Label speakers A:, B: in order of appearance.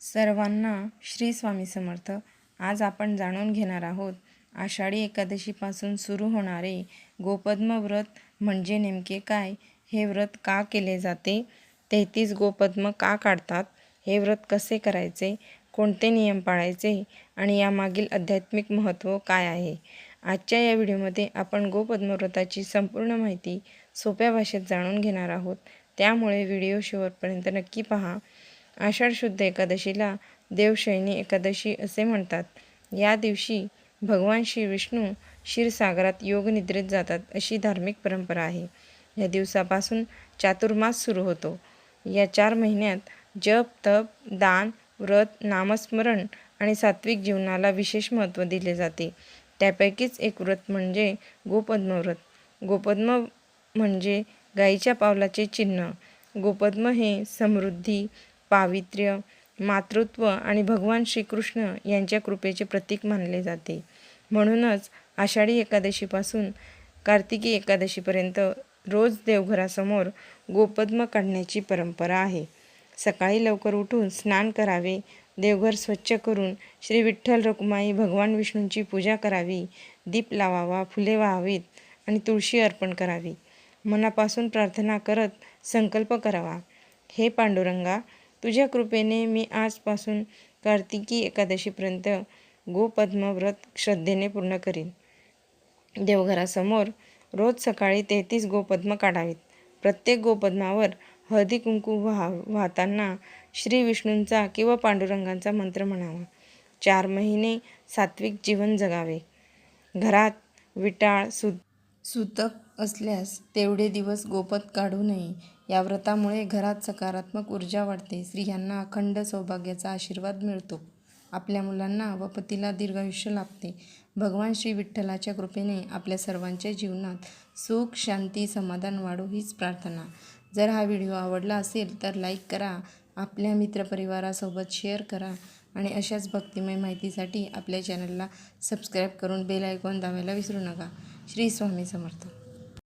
A: सर्वांना श्री स्वामी समर्थ. आज आपण जाणून घेणार आहोत आषाढी एकादशीपासून सुरू होणारे गोपद्म व्रत म्हणजे नेमके काय, हे व्रत का केले जाते, 33 गोपद्म का काढतात, हे व्रत कसे करायचे, कोणते नियम पाळायचे आणि यामागील आध्यात्मिक महत्त्व काय आहे. आजच्या या व्हिडिओमध्ये आपण गोपद्म व्रताची संपूर्ण माहिती सोप्या भाषेत जाणून घेणार आहोत. त्यामुळे व्हिडिओ शेवटपर्यंत नक्की पहा. आषाढ शुद्ध एकादशीला देवशयनी एकादशी असे म्हणतात. या दिवशी भगवान श्री विष्णू क्षीरसागरात योगनिद्रेत जातात अशी धार्मिक परंपरा आहे. या दिवसापासून चातुर्मास सुरू होतो. या 4 महिन्यात जप, तप, दान, व्रत, नामस्मरण आणि सात्विक जीवनाला विशेष महत्त्व दिले जाते. त्यापैकीच एक व्रत म्हणजे गोपद्म व्रत. गोपद्म म्हणजे गायीच्या पावलाचे चिन्ह. गोपद्म हे समृद्धी, पावित्र्य, मातृत्व आणि भगवान श्रीकृष्ण यांच्या कृपेचे प्रतीक मानले जाते. म्हणूनच आषाढी एकादशीपासून कार्तिकी एकादशीपर्यंत रोज देवघरासमोर गोपद्म काढण्याची परंपरा आहे. सकाळी लवकर उठून स्नान करावे, देवघर स्वच्छ करून श्री विठ्ठल रखुमाई भगवान विष्णूंची पूजा करावी, दीप लावावा, फुले वाहावीत आणि तुळशी अर्पण करावी. मनापासून प्रार्थना करत संकल्प करावा, हे पांडुरंगा, तुझ्या कृपेने मी आजपासून कार्तिकी एकादशीपर्यंत गोपद्म व्रत श्रद्धेने पूर्ण करीन. देवघरासमोर रोज सकाळी 33 गोपद्म काढावीत. प्रत्येक गोपद्मावर हळदी कुंकू वाहताना श्री विष्णूंचा किंवा पांडुरंगांचा मंत्र म्हणावा. 4 महिने सात्विक जीवन जगावे. घरात विटाळ सुतक असल्यास तेवढे दिवस गोपद काढू नये. या व्रतामुळे घरात सकारात्मक ऊर्जा वाढते. स्त्रियांना अखंड सौभाग्याचा आशीर्वाद मिळतो. आपल्या मुलांना व पतीला दीर्घायुष्य लाभते. भगवान श्री विठ्ठलाच्या कृपेने आपल्या सर्वांच्या जीवनात सुख, शांती, समाधान वाढो हीच प्रार्थना. जर हा व्हिडिओ आवडला असेल तर लाईक करा, आपल्या मित्रपरिवारासोबत शेअर करा आणि अशाच भक्तिमय माहितीसाठी आपल्या चॅनलला सबस्क्राईब करून बेल आयकॉन दाबायला विसरू नका. श्री स्वामी समर्थ.